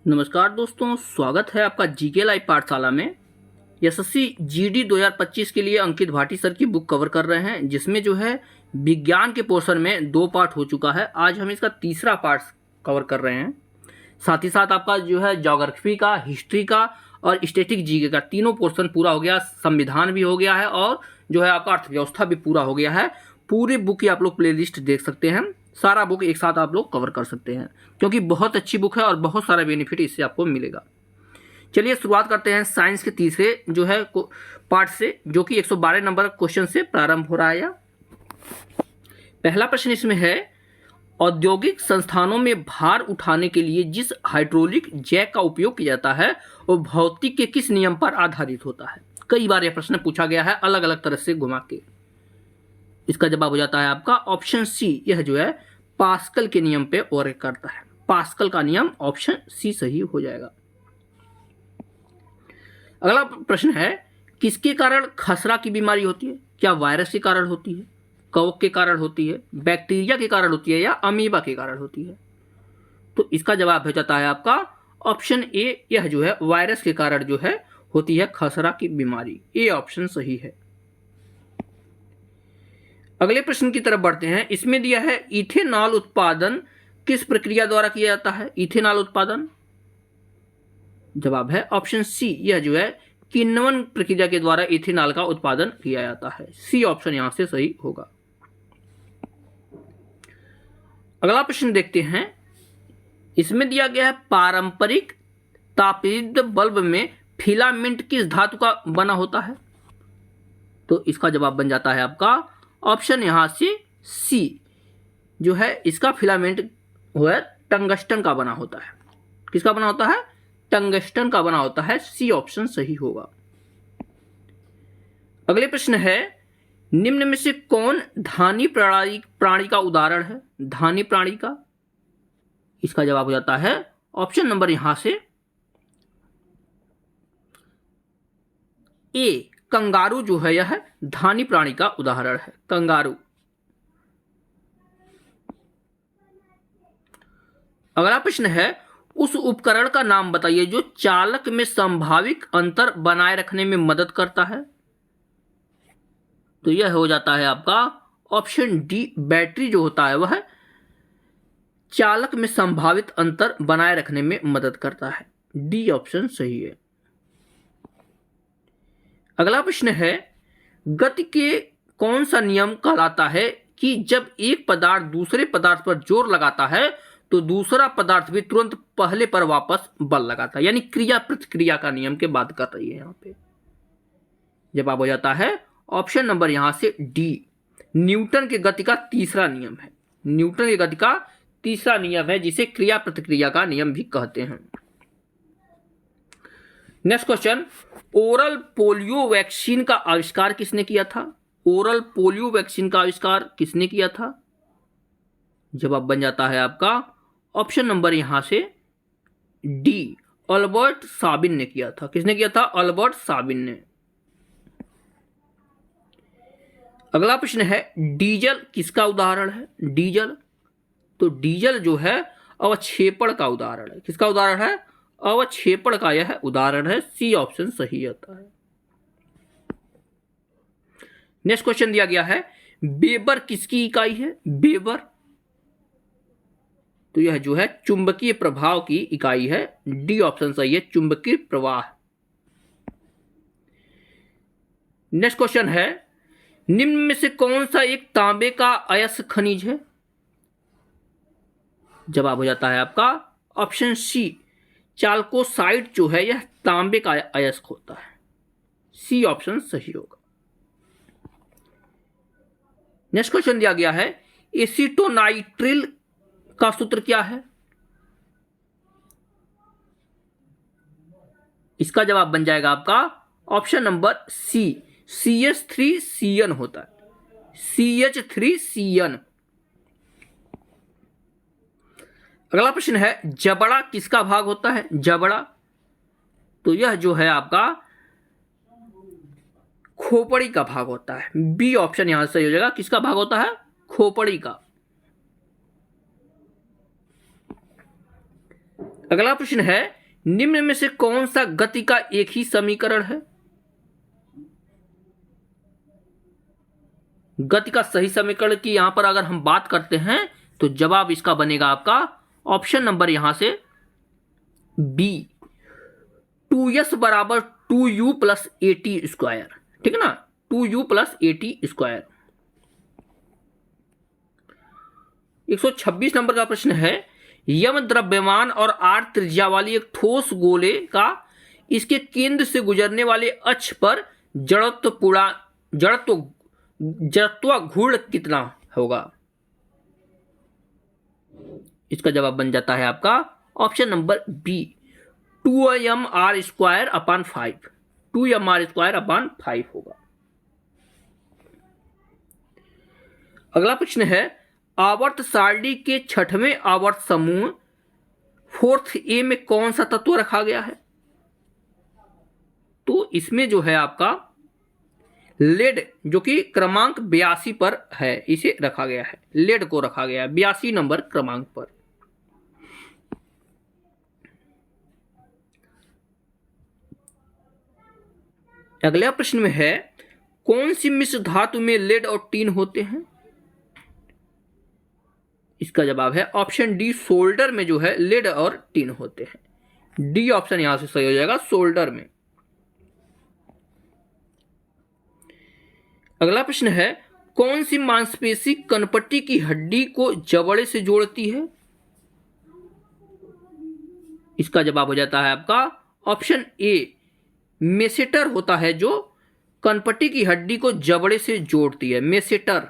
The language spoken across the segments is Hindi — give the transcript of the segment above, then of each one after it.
नमस्कार दोस्तों, स्वागत है आपका जीके लाइव पाठशाला में। एसएससी जीडी 2025 के लिए अंकित भाटी सर की बुक कवर कर रहे हैं, जिसमें जो है विज्ञान के पोर्शन में 2 पार्ट हो चुका है। आज हम इसका तीसरा पार्ट कवर कर रहे हैं। साथ ही साथ आपका जो है ज्योग्राफी का, हिस्ट्री का और स्टैटिक जीके का तीनों पोर्शन पूरा हो गया। संविधान भी हो गया है और जो है आपका अर्थव्यवस्था भी पूरा हो गया है। पूरी बुक की आप लोग प्लेलिस्ट देख सकते हैं। सारा बुक एक साथ आप लोग कवर कर सकते हैं, क्योंकि बहुत अच्छी बुक है और बहुत सारा बेनिफिट इससे आपको मिलेगा। चलिए शुरुआत करते हैं साइंस के तीसरे जो है पार्ट से, जो कि 112 नंबर क्वेश्चन से प्रारंभ हो रहा है। पहला प्रश्न इसमें है, औद्योगिक संस्थानों में भार उठाने के लिए जिस हाइड्रोलिक जैक का उपयोग किया जाता है वो भौतिक के किस नियम पर आधारित होता है। कई बार यह प्रश्न पूछा गया है अलग अलग तरह से घुमा के। इसका जवाब हो जाता है आपका ऑप्शन सी। यह जो है पास्कल के नियम पे वर्क करता है। पास्कल का नियम ऑप्शन सी सही हो जाएगा। अगला प्रश्न है, किसके कारण खसरा की बीमारी होती है? क्या वायरस के कारण होती है, कवक के कारण होती है, बैक्टीरिया के कारण होती है या अमीबा के कारण होती है? तो इसका जवाब हो जाता है आपका ऑप्शन ए। यह जो है वायरस के कारण जो है होती है खसरा की बीमारी। ए ऑप्शन सही है। अगले प्रश्न की तरफ बढ़ते हैं। इसमें दिया है इथेनॉल उत्पादन किस प्रक्रिया द्वारा किया जाता है? इथेनॉल उत्पादन जवाब है ऑप्शन सी। यह जो है किण्वन प्रक्रिया के द्वारा इथेनॉल का उत्पादन किया जाता है। सी ऑप्शन यहां से सही होगा। अगला प्रश्न देखते हैं। इसमें दिया गया है पारंपरिक तापीय बल्ब में फिलामेंट किस धातु का बना होता है? तो इसका जवाब बन जाता है आपका ऑप्शन यहां से सी। जो है इसका फिलामेंट वह टंगस्टन का बना होता है। किसका बना होता है? टंगस्टन का बना होता है। सी ऑप्शन सही होगा। अगले प्रश्न है, निम्न में से कौन धानी प्राणी का उदाहरण है? धानी प्राणी का, इसका जवाब हो जाता है ऑप्शन नंबर यहां से ए। कंगारू जो है यह धानी प्राणी का उदाहरण है। कंगारू। अगला प्रश्न है, उस उपकरण का नाम बताइए जो चालक में संभावित अंतर बनाए रखने में मदद करता है। तो यह हो जाता है आपका ऑप्शन डी। बैटरी जो होता है वह चालक में संभावित अंतर बनाए रखने में मदद करता है। डी ऑप्शन सही है। अगला प्रश्न है, गति के कौन सा नियम कहलाता है कि जब एक पदार्थ दूसरे पदार्थ पर जोर लगाता है तो दूसरा पदार्थ भी तुरंत पहले पर वापस बल लगाता है? यानी क्रिया प्रतिक्रिया का नियम की बात कर रही है यहां पे। जवाब हो जाता है ऑप्शन नंबर यहां से डी। न्यूटन के गति का तीसरा नियम है। न्यूटन की गति का तीसरा नियम है, जिसे क्रिया प्रतिक्रिया का नियम भी कहते हैं। Next question, oral polio vaccine का आविष्कार किसने किया था? ओरल पोलियो वैक्सीन का आविष्कार किसने किया था? जवाब बन जाता है आपका ऑप्शन नंबर यहां से डी। अल्बर्ट साबिन ने किया था। किसने किया था? अल्बर्ट साबिन ने। अगला प्रश्न है, डीजल किसका उदाहरण है? डीजल, तो डीजल जो है अवक्षेपण का उदाहरण है। किसका उदाहरण है? अवक्षेपण का यह उदाहरण है। सी ऑप्शन सही आता है। नेक्स्ट क्वेश्चन दिया गया है, वेबर किसकी इकाई है? वेबर, तो यह जो है चुंबकीय प्रभाव की इकाई है। डी ऑप्शन सही है, चुंबकीय प्रवाह। नेक्स्ट क्वेश्चन है, निम्न में से कौन सा एक तांबे का अयस्क खनिज है? जवाब हो जाता है आपका ऑप्शन सी। चाल्कोसाइट जो है यह तांबे का अयस्क होता है। सी ऑप्शन सही होगा। नेक्स्ट क्वेश्चन दिया गया है, एसीटोनाइट्रिल का सूत्र क्या है? इसका जवाब बन जाएगा आपका ऑप्शन नंबर सी। CH3CN होता है। CH3CN। अगला प्रश्न है, जबड़ा किसका भाग होता है? जबड़ा, तो यह जो है आपका खोपड़ी का भाग होता है। बी ऑप्शन यहां से सही हो जाएगा। किसका भाग होता है? खोपड़ी का। अगला प्रश्न है, निम्न में से कौन सा गति का एक ही समीकरण है? गति का सही समीकरण की यहां पर अगर हम बात करते हैं तो जवाब इसका बनेगा आपका ऑप्शन नंबर यहां से बी, 2s बराबर 2u प्लस एटी स्क्वायर। ठीक है ना, 2u plus eighty square. 126 number का प्रश्न है, यम द्रव्यमान और आर त्रिज्या वाली एक ठोस गोले का इसके केंद्र से गुजरने वाले अक्ष पर जड़त्व घूर्ण कितना होगा? इसका जवाब बन जाता है आपका ऑप्शन नंबर बी, 2mr² अपान 5। 2mr² अपान 5 होगा। अगला प्रश्न है, आवर्त सारणी के छठवें आवर्त समूह 4th ए में कौन सा तत्व रखा गया है? तो इसमें जो है आपका लेड, जो कि क्रमांक 82 पर है, इसे रखा गया है। लेड को रखा गया है 82 नंबर क्रमांक पर। अगला प्रश्न में है, कौन सी मिश्र धातु में लेड और टीन होते हैं? इसका जवाब है ऑप्शन डी, सोल्डर में जो है लेड और टीन होते हैं। डी ऑप्शन यहां से सही हो जाएगा, सोल्डर में। अगला प्रश्न है, कौन सी मांसपेशी कनपट्टी की हड्डी को जबड़े से जोड़ती है? इसका जवाब हो जाता है आपका ऑप्शन ए, मेसेटर होता है जो कनपट्टी की हड्डी को जबड़े से जोड़ती है, मेसेटर।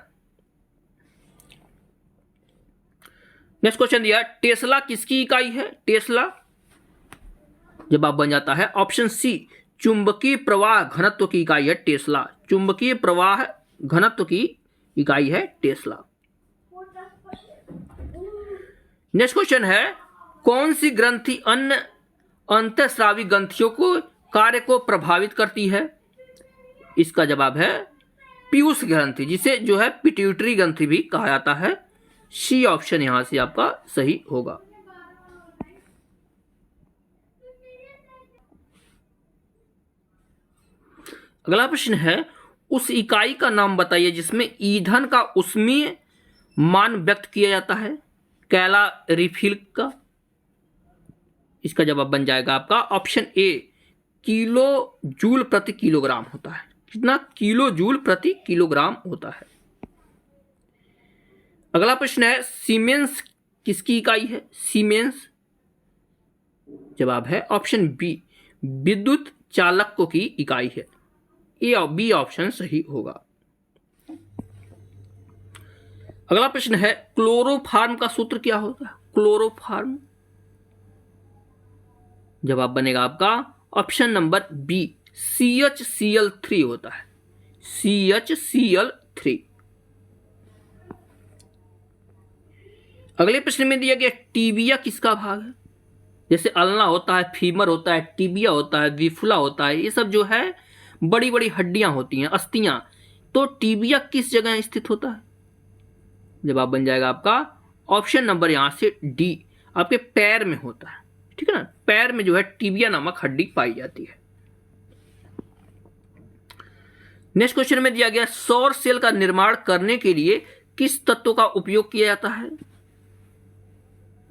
नेक्स्ट क्वेश्चन दिया, टेस्ला किसकी इकाई है? टेस्ला जवाब बन जाता है ऑप्शन सी, चुंबकीय प्रवाह घनत्व की इकाई है टेस्ला। चुंबकीय प्रवाह घनत्व की इकाई है टेस्ला। नेक्स्ट क्वेश्चन है, कौन सी ग्रंथि अन्य अंतःस्रावी ग्रंथियों को कार्य को प्रभावित करती है? इसका जवाब है पीयूष ग्रंथि, जिसे जो है पिट्यूटरी ग्रंथि भी कहा जाता है। सी ऑप्शन यहां से आपका सही होगा। अगला प्रश्न है, उस इकाई का नाम बताइए जिसमें ईंधन का ऊष्मीय मान व्यक्त किया जाता है, कैलोरीफिल का। इसका जवाब बन जाएगा आपका ऑप्शन ए, किलो जूल प्रति किलोग्राम होता है। कितना? किलो जूल प्रति किलोग्राम होता है। अगला प्रश्न है, सीमेंस किसकी इकाई है? सीमेंस जवाब है ऑप्शन बी, विद्युत चालकों की इकाई है। ए और बी ऑप्शन सही होगा। अगला प्रश्न है, क्लोरोफार्म का सूत्र क्या होता है? क्लोरोफार्म जवाब बनेगा आपका ऑप्शन नंबर बी, CHCl3 होता है। CHCl3। अगले प्रश्न में दिया गया, टीबिया किसका भाग है? जैसे अल्ना होता है, फीमर होता है, टीबिया होता है, विफुला होता है, ये सब जो है बड़ी बड़ी हड्डियां होती हैं, अस्थियां। तो टीबिया किस जगह स्थित होता है? जवाब बन जाएगा आपका ऑप्शन नंबर यहां से डी, आपके पैर में होता है। ठीक है ना, पैर में जो है टीबिया नामक हड्डी पाई जाती है। नेक्स्ट क्वेश्चन में दिया गया, सौर सेल का निर्माण करने के लिए किस तत्व का उपयोग किया जाता है?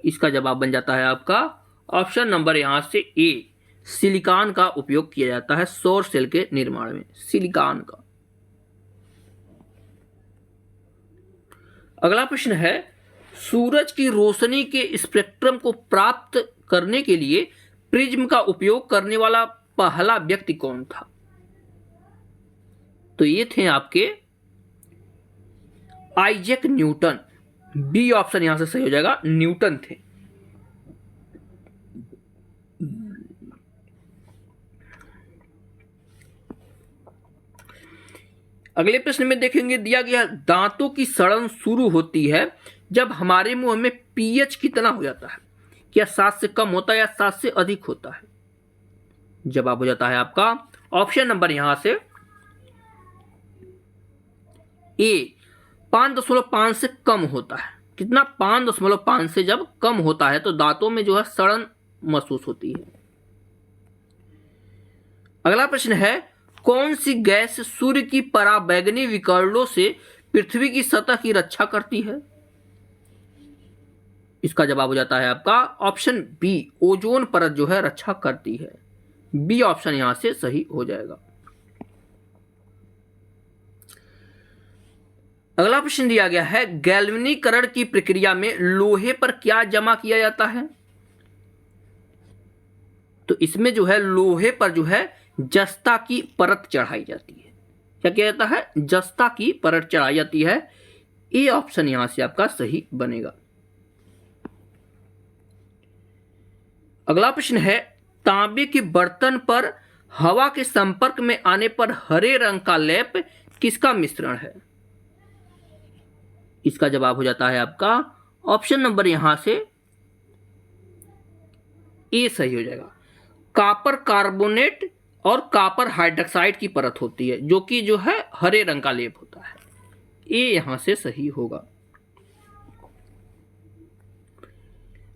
इसका जवाब बन जाता है आपका ऑप्शन नंबर यहां से ए, सिलिकॉन का उपयोग किया जाता है सौर सेल के निर्माण में, सिलिकॉन का। अगला प्रश्न है, सूरज की रोशनी के स्पेक्ट्रम को प्राप्त करने के लिए प्रिज्म का उपयोग करने वाला पहला व्यक्ति कौन था? तो ये थे आपके आइजैक न्यूटन। बी ऑप्शन यहां से सही हो जाएगा, न्यूटन थे। अगले प्रश्न में देखेंगे, दिया गया, दांतों की सड़न शुरू होती है जब हमारे मुंह में पीएच कितना हो जाता है? क्या 7 से कम होता है या 7 से अधिक होता है? जवाब हो जाता है आपका ऑप्शन नंबर यहां से ए, 5.5 से कम होता है। कितना? 5.5 से जब कम होता है तो दांतों में जो है सड़न महसूस होती है। अगला प्रश्न है, कौन सी गैस सूर्य की पराबैंगनी विकिरणों से पृथ्वी की सतह की रक्षा करती है? इसका जवाब हो जाता है आपका ऑप्शन बी, ओजोन परत जो है रक्षा करती है। बी ऑप्शन यहां से सही हो जाएगा। अगला प्रश्न दिया गया है, गैल्वेनीकरण की प्रक्रिया में लोहे पर क्या जमा किया जाता है? तो इसमें जो है लोहे पर जो है जस्ता की परत चढ़ाई जाती है। क्या किया जाता है? जस्ता की परत चढ़ाई जाती है। ए ऑप्शन यहां से आपका सही बनेगा। अगला प्रश्न है, तांबे के बर्तन पर हवा के संपर्क में आने पर हरे रंग का लेप किसका मिश्रण है? इसका जवाब हो जाता है आपका ऑप्शन नंबर यहां से ए सही हो जाएगा। कॉपर कार्बोनेट और कॉपर हाइड्रोक्साइड की परत होती है जो कि जो है हरे रंग का लेप होता है। ए यहां से सही होगा।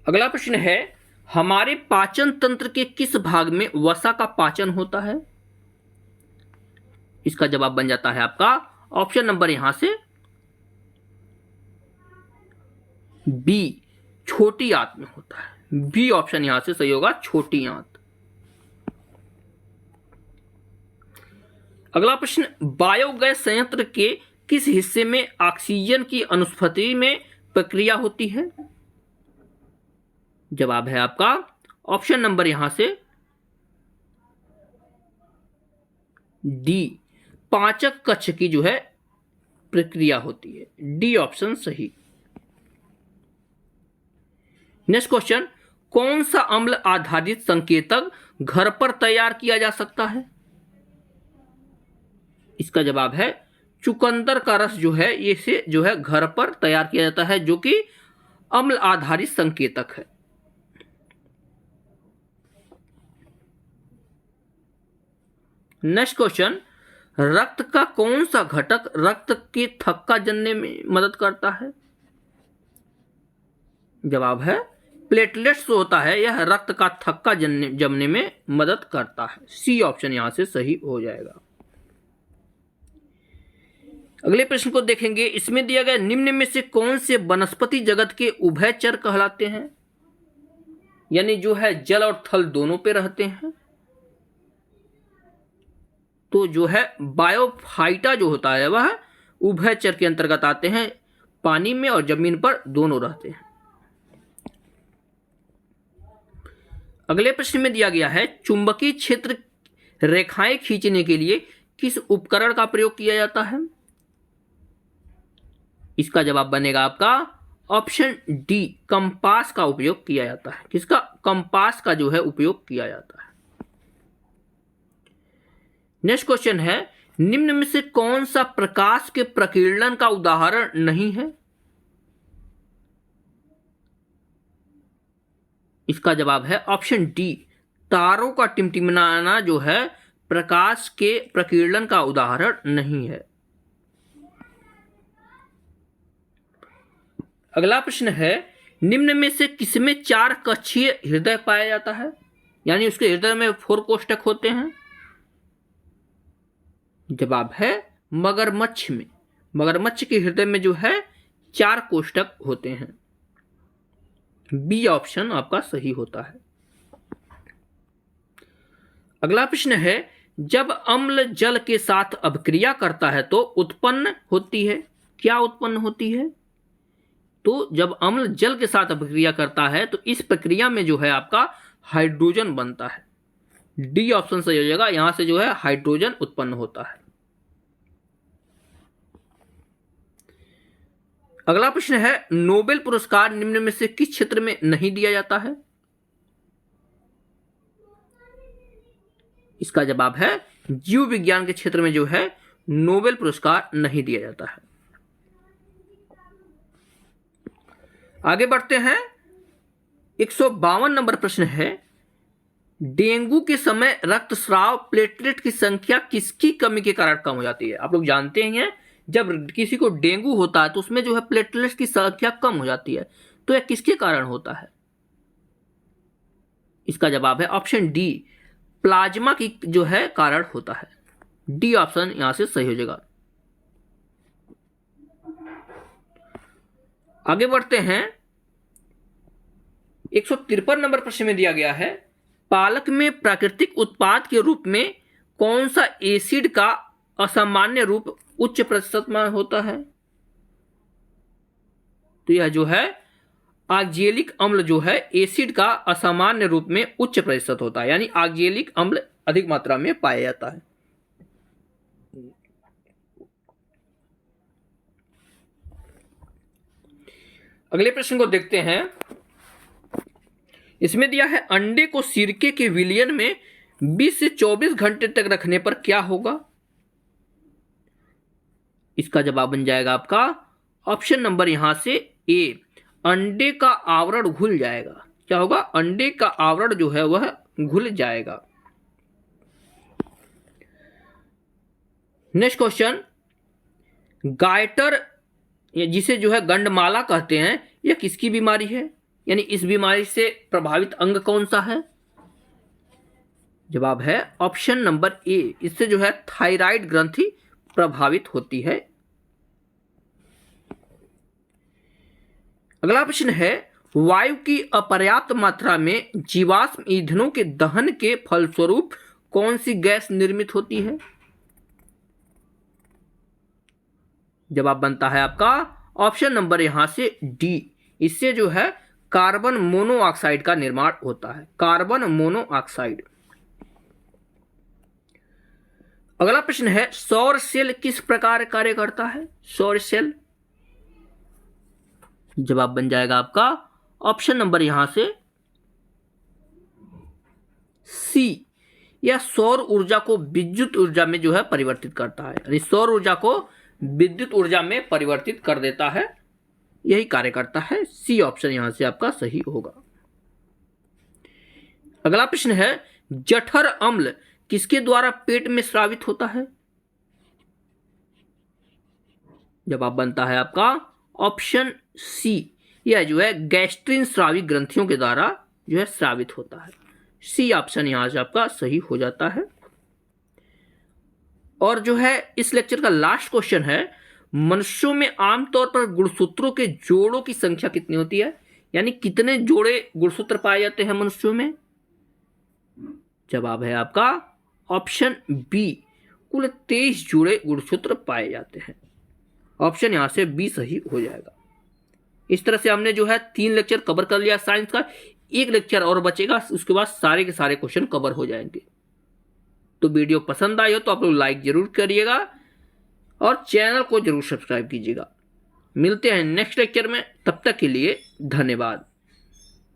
अगला प्रश्न है, हमारे पाचन तंत्र के किस भाग में वसा का पाचन होता है? इसका जवाब बन जाता है आपका ऑप्शन नंबर यहां से बी, छोटी आंत में होता है। बी ऑप्शन यहां से सही होगा, छोटी आंत। अगला प्रश्न, बायोगैस संयंत्र के किस हिस्से में ऑक्सीजन की अनुपस्थिति में प्रक्रिया होती है? जवाब है आपका ऑप्शन नंबर यहां से डी, पाचक कक्ष की जो है प्रक्रिया होती है। डी ऑप्शन सही। नेक्स्ट क्वेश्चन, कौन सा अम्ल आधारित संकेतक घर पर तैयार किया जा सकता है? इसका जवाब है चुकंदर का रस जो है ये से जो है घर पर तैयार किया जाता है जो कि अम्ल आधारित संकेतक है। नेक्स्ट क्वेश्चन, रक्त का कौन सा घटक रक्त के थक्का जमने में मदद करता है? जवाब है प्लेटलेट्स जो होता है यह रक्त का थक्का जमने में मदद करता है। सी ऑप्शन यहां से सही हो जाएगा। अगले प्रश्न को देखेंगे। इसमें दिया गया निम्न में से कौन से वनस्पति जगत के उभयचर कहलाते हैं? यानी जो है जल और थल दोनों पे रहते हैं। तो जो है बायोफाइटा जो होता है वह उभयचर के अंतर्गत आते हैं, पानी में और जमीन पर दोनों रहते हैं। अगले प्रश्न में दिया गया है, चुंबकीय क्षेत्र रेखाएं खींचने के लिए किस उपकरण का प्रयोग किया जाता है? इसका जवाब बनेगा आपका ऑप्शन डी, कंपास का उपयोग किया जाता है। किसका? कंपास का जो है उपयोग किया जाता है। नेक्स्ट क्वेश्चन है, निम्न में से कौन सा प्रकाश के प्रकीर्णन का उदाहरण नहीं है? इसका जवाब है ऑप्शन डी, तारों का टिमटिमाना जो है प्रकाश के प्रकीर्णन का उदाहरण नहीं है। अगला प्रश्न है, निम्न में से किसमें 4 कक्षीय हृदय पाया जाता है? यानी उसके हृदय में 4 कोष्ठक होते हैं। जवाब है मगरमच्छ में। मगरमच्छ के हृदय में जो है 4 कोष्ठक होते हैं। बी ऑप्शन आपका सही होता है। अगला प्रश्न है, जब अम्ल जल के साथ अभिक्रिया करता है तो उत्पन्न होती है, क्या उत्पन्न होती है? तो जब अम्ल जल के साथ अभिक्रिया करता है तो इस प्रक्रिया में जो है आपका हाइड्रोजन बनता है। डी ऑप्शन सही हो जाएगा, यहां से जो है हाइड्रोजन उत्पन्न होता है। अगला प्रश्न है, नोबेल पुरस्कार निम्न में से किस क्षेत्र में नहीं दिया जाता है? इसका जवाब है जीव विज्ञान के क्षेत्र में जो है नोबेल पुरस्कार नहीं दिया जाता है। आगे बढ़ते हैं। 152 नंबर प्रश्न है, डेंगू के समय रक्तस्राव प्लेटलेट की संख्या किसकी कमी के कारण कम हो जाती है? आप लोग जानते हैं जब किसी को डेंगू होता है तो उसमें जो है प्लेटलेट्स की संख्या कम हो जाती है, तो यह किसके कारण होता है? इसका जवाब है ऑप्शन डी, प्लाज्मा की जो है कारण होता है। डी ऑप्शन यहां से सही हो जाएगा। आगे बढ़ते हैं। 153 नंबर प्रश्न में दिया गया है, पालक में प्राकृतिक उत्पाद के रूप में कौन सा एसिड का असामान्य रूप उच्च प्रतिशत में होता है? तो यह जो है ऑक्जेलिक अम्ल जो है एसिड का असामान्य रूप में उच्च प्रतिशत होता है, यानी ऑक्जेलिक अम्ल अधिक मात्रा में पाया जाता है। अगले प्रश्न को देखते हैं। इसमें दिया है, अंडे को सिरके के विलयन में 20 से 24 घंटे तक रखने पर क्या होगा? इसका जवाब बन जाएगा आपका ऑप्शन नंबर यहां से ए, अंडे का आवरण घुल जाएगा। क्या होगा? अंडे का आवरण जो है वह घुल जाएगा। नेक्स्ट क्वेश्चन, गायटर जिसे जो है गंडमाला कहते हैं, यह किसकी बीमारी है? यानी इस बीमारी से प्रभावित अंग कौन सा है? जवाब है ऑप्शन नंबर ए, इससे जो है थायराइड ग्रंथि प्रभावित होती है। अगला प्रश्न है, वायु की अपर्याप्त मात्रा में जीवाश्म ईंधनों के दहन के फलस्वरूप कौन सी गैस निर्मित होती है? जवाब बनता है आपका ऑप्शन नंबर यहां से डी, इससे जो है कार्बन मोनोऑक्साइड का निर्माण होता है, कार्बन मोनोऑक्साइड। अगला प्रश्न है, सौर सेल किस प्रकार कार्य करता है? सौर सेल, जवाब बन जाएगा आपका ऑप्शन नंबर यहां से सी, यह सौर ऊर्जा को विद्युत ऊर्जा में जो है परिवर्तित करता है, यानी सौर ऊर्जा को विद्युत ऊर्जा में परिवर्तित कर देता है, यही कार्य करता है। सी ऑप्शन यहां से आपका सही होगा। अगला प्रश्न है, जठर अम्ल किसके द्वारा पेट में स्रावित होता है? जवाब बनता है आपका ऑप्शन सी, यह जो है गैस्ट्रिन स्रावी ग्रंथियों के द्वारा जो है स्रावित होता है। सी ऑप्शन यहां से आपका सही हो जाता है। और जो है इस लेक्चर का लास्ट क्वेश्चन है, मनुष्यों में आमतौर पर गुणसूत्रों के जोड़ों की संख्या कितनी होती है? यानी कितने जोड़े गुणसूत्र पाए जाते हैं मनुष्यों में? जवाब है आपका ऑप्शन बी, कुल 23 जोड़े गुणसूत्र पाए जाते हैं। ऑप्शन यहां से बी सही हो जाएगा। इस तरह से हमने जो है 3 लेक्चर कवर कर लिया साइंस का, 1 लेक्चर और बचेगा, उसके बाद सारे के सारे क्वेश्चन कवर हो जाएंगे। तो वीडियो पसंद आई हो तो आप लोग लाइक जरूर करिएगा और चैनल को जरूर सब्सक्राइब कीजिएगा। मिलते हैं नेक्स्ट लेक्चर में, तब तक के लिए धन्यवाद।